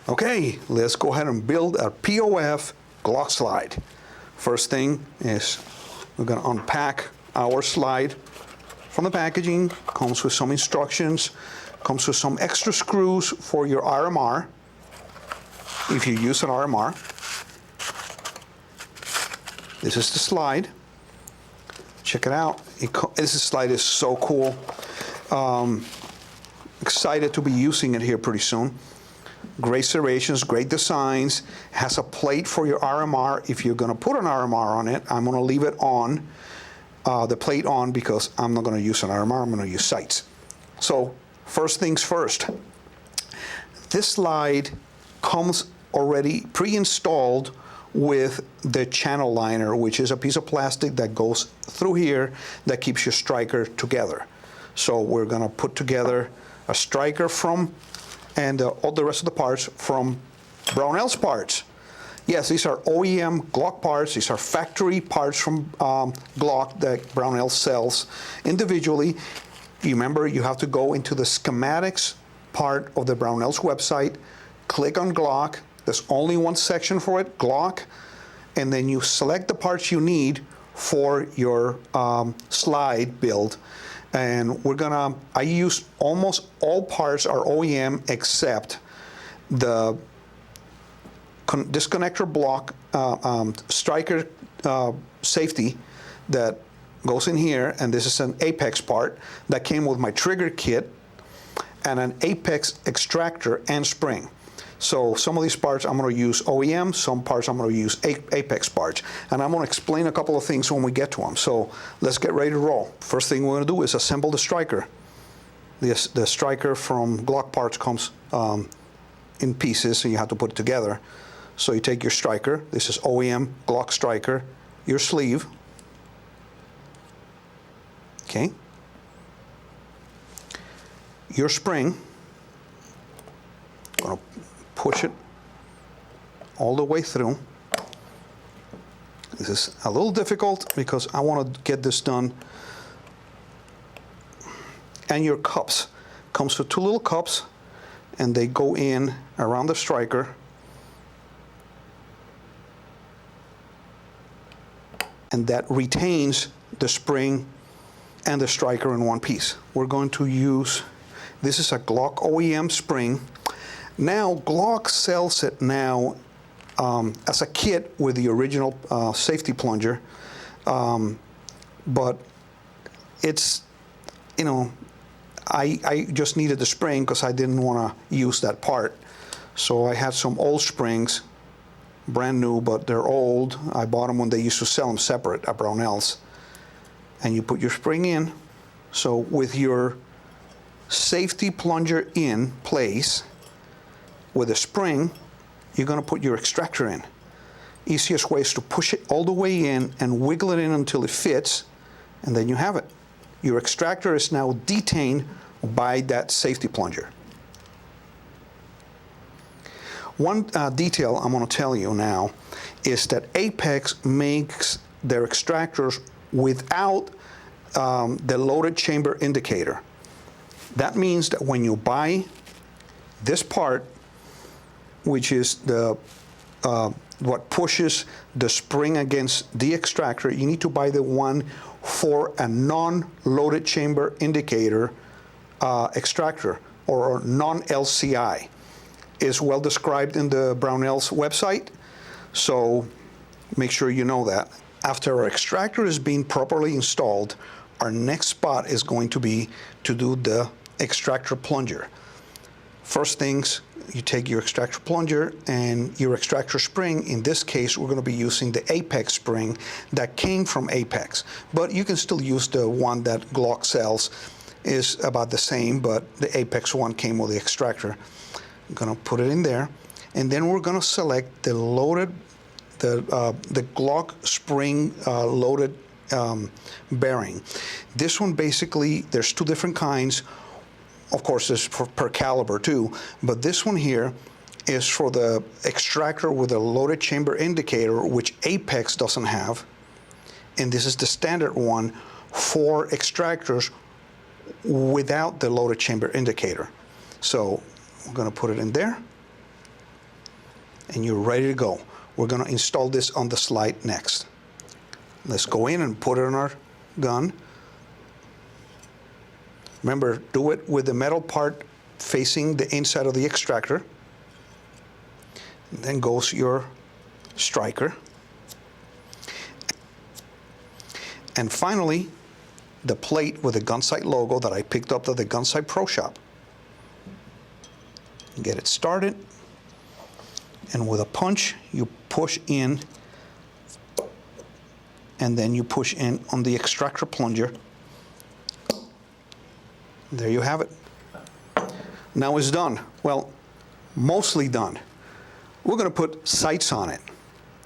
Okay, let's go ahead and build a POF Glock slide. First thing is we're going to unpack our slide from the packaging. Comes with some instructions, comes with some extra screws for your RMR, if you use an RMR. This is the slide. Check it out. This slide is so cool. Excited to be using it here pretty soon. Great serrations, great designs. Has a plate for your RMR. If you're going to put an RMR on it, I'm going to leave it on, the plate on, because I'm not going to use an RMR. I'm going to use sights. So first things first. This slide comes already pre-installed with the channel liner, which is a piece of plastic that goes through here that keeps your striker together. So we're going to put together a striker and all the rest of the parts from Brownell's parts. Yes, these are OEM Glock parts. These are factory parts from Glock that Brownell sells individually. You remember, you have to go into the schematics part of the Brownell's website, click on Glock. There's only one section for it, Glock, and then you select the parts you need for your slide build. And I use almost all parts are OEM except the disconnector block striker safety that goes in here, and this is an Apex part that came with my trigger kit and an Apex extractor and spring. So some of these parts I'm going to use OEM, some parts I'm going to use Apex parts. And I'm going to explain a couple of things when we get to them. So let's get ready to roll. First thing we're going to do is assemble the striker. The striker from Glock parts comes in pieces, so you have to put it together. So you take your striker. This is OEM Glock striker. Your sleeve. Okay. Your spring. I'm going to push it all the way through. This is a little difficult because I want to get this done. And your cups. Comes with two little cups, and they go in around the striker. And that retains the spring and the striker in one piece. We're going to use, this is a Glock OEM spring. Now, Glock sells it now as a kit with the original safety plunger, but it's, you know, I just needed the spring because I didn't want to use that part. So I had some old springs, brand new, but they're old. I bought them when they used to sell them separate at Brownell's. And you put your spring in. So with your safety plunger in place, with a spring, you're going to put your extractor in. Easiest way is to push it all the way in and wiggle it in until it fits, and then you have it. Your extractor is now detained by that safety plunger. One detail I'm going to tell you now is that Apex makes their extractors without the loaded chamber indicator. That means that when you buy this part, which is the what pushes the spring against the extractor, you need to buy the one for a non-loaded chamber indicator extractor, or non-LCI. Is well described in the Brownell's website, so make sure you know that. After our extractor is being properly installed, our next spot is going to be to do the extractor plunger. First things, you take your extractor plunger and your extractor spring. In this case, we're going to be using the Apex spring that came from Apex, but you can still use the one that Glock sells. Is about the same, but the Apex one came with the extractor. I'm going to put it in there, and then we're going to select the loaded, the Glock spring loaded bearing. This one basically, there's two different kinds. Of course, there's per caliber too, but this one here is for the extractor with a loaded chamber indicator, which Apex doesn't have, and this is the standard one for extractors without the loaded chamber indicator. So we're going to put it in there. and you're ready to go. We're going to install this on the slide next. Let's go in and put it on our gun. Remember, do it with the metal part facing the inside of the extractor. And then goes your striker. And finally, the plate with the Gunsight logo that I picked up at the Gunsight Pro Shop. Get it started. And with a punch, you push in, and then you push in on the extractor plunger. There you have it. Now it's done. Well, mostly done. We're going to put sights on it.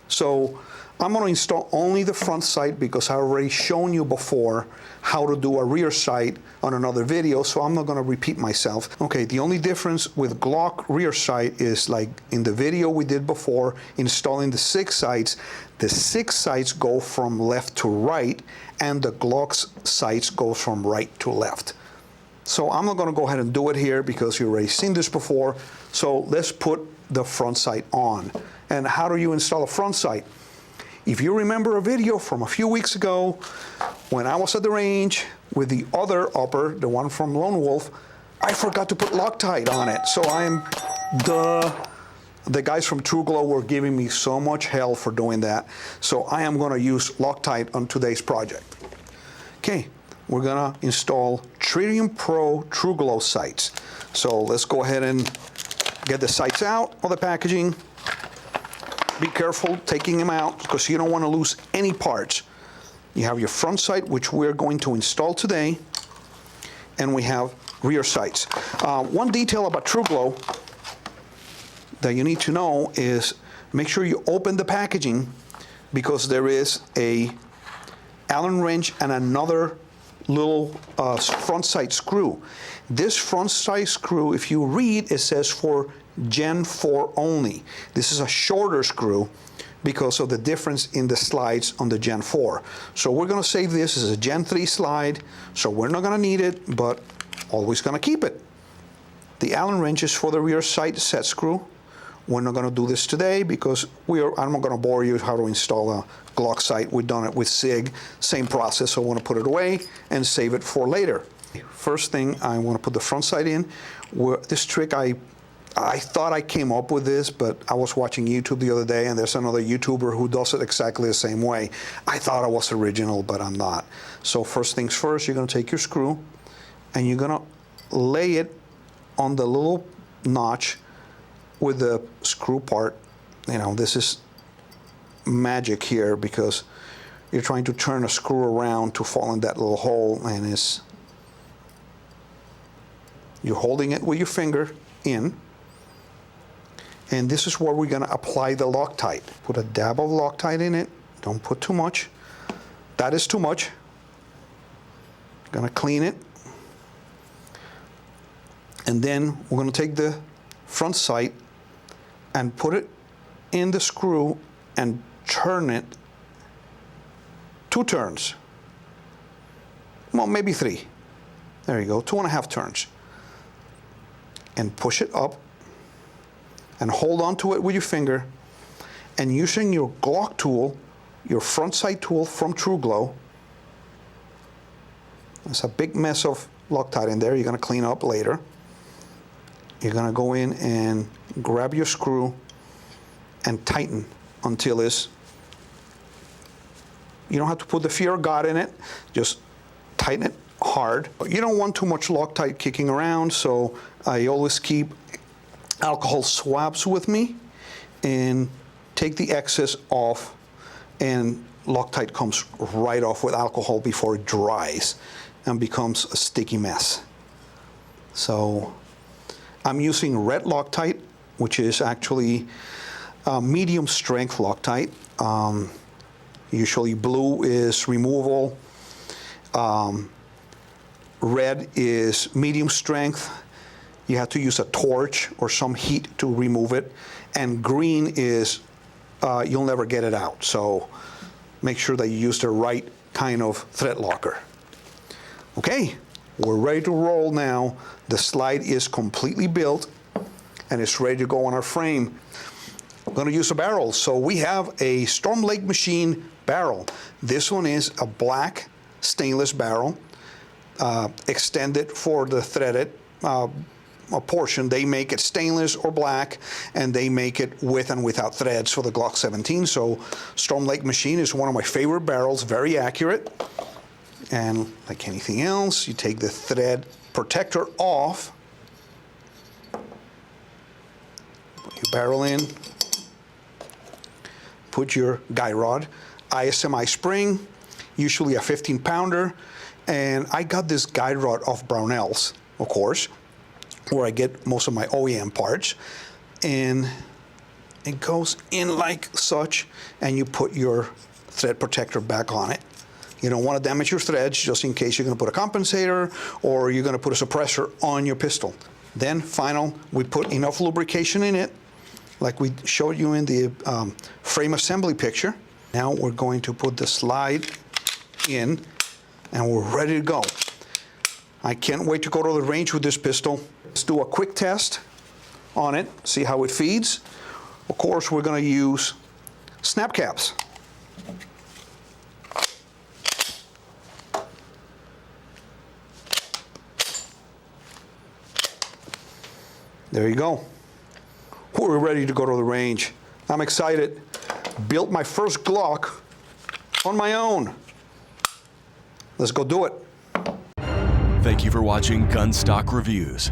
So I'm going to install only the front sight because I've already shown you before how to do a rear sight on another video, so I'm not going to repeat myself. Okay, the only difference with Glock rear sight is, like in the video we did before, installing the 6 sights, the 6 sights go from left to right, and the Glock's sights go from right to left. So I'm not going to go ahead and do it here because you've already seen this before. So let's put the front sight on. And how do you install a front sight? If you remember a video from a few weeks ago when I was at the range with the other upper, the one from Lone Wolf, I forgot to put Loctite on it. So the guys from True Glow were giving me so much hell for doing that. So I am going to use Loctite on today's project. Okay, we're going to install Tritium Pro True Glow sights. So let's go ahead and get the sights out of the packaging. Be careful taking them out because you don't want to lose any parts. You have your front sight, which we're going to install today, and we have rear sights. One detail about True Glow that you need to know is make sure you open the packaging because there is a Allen wrench and another little front sight screw. This front sight screw, if you read, it says for Gen 4 only. This is a shorter screw because of the difference in the slides on the Gen 4. So we're going to save this as a Gen 3 slide, so we're not going to need it, but always going to keep it. The Allen wrench is for the rear sight set screw. We're not going to do this today because I'm not going to bore you how to install a Glock sight. We've done it with SIG, same process, so I want to put it away and save it for later. First thing, I want to put the front sight in. This trick, I thought I came up with this, but I was watching YouTube the other day, and there's another YouTuber who does it exactly the same way. I thought I was original, but I'm not. So first things first, you're going to take your screw, and you're going to lay it on the little notch with the screw part. You know, this is magic here because you're trying to turn a screw around to fall in that little hole, and you're holding it with your finger in. And this is where we're going to apply the Loctite. Put a dab of Loctite in it. Don't put too much. That is too much. Going to clean it. And then we're going to take the front sight and put it in the screw and turn it 2 turns. Well, maybe 3. There you go, 2.5 turns. And push it up. And hold on to it with your finger, and using your Glock tool, your front sight tool from True Glow. There's a big mess of Loctite in there. You're going to clean up later. You're going to go in and grab your screw and tighten until you don't have to put the fear of God in it. Just tighten it hard. You don't want too much Loctite kicking around, so I always keep alcohol swabs with me and take the excess off, and Loctite comes right off with alcohol before it dries and becomes a sticky mess. So I'm using red Loctite, which is actually medium strength Loctite. Usually blue is removable, red is medium strength. You have to use a torch or some heat to remove it. And green is, you'll never get it out. So make sure that you use the right kind of thread locker. Okay, we're ready to roll now. The slide is completely built and it's ready to go on our frame. going to use a barrel. So we have a Storm Lake Machine barrel. This one is a black stainless barrel, extended for the threaded portion. They make it stainless or black, and they make it with and without threads for the Glock 17. So Storm Lake Machine is one of my favorite barrels, very accurate. And like anything else, you take the thread protector off, put your barrel in, put your guy rod, ISMI spring, usually a 15-pounder, and I got this guy rod off Brownells, of course, where I get most of my OEM parts, and it goes in like such, and you put your thread protector back on it. You don't want to damage your threads, just in case you're going to put a compensator or you're going to put a suppressor on your pistol. Then final, we put enough lubrication in it, like we showed you in the frame assembly picture. Now we're going to put the slide in, and we're ready to go. I can't wait to go to the range with this pistol. Let's do a quick test on it, see how it feeds. Of course, we're going to use snap caps. There you go. We're ready to go to the range. I'm excited. Built my first Glock on my own. Let's go do it. Thank you for watching Gun Stock Reviews.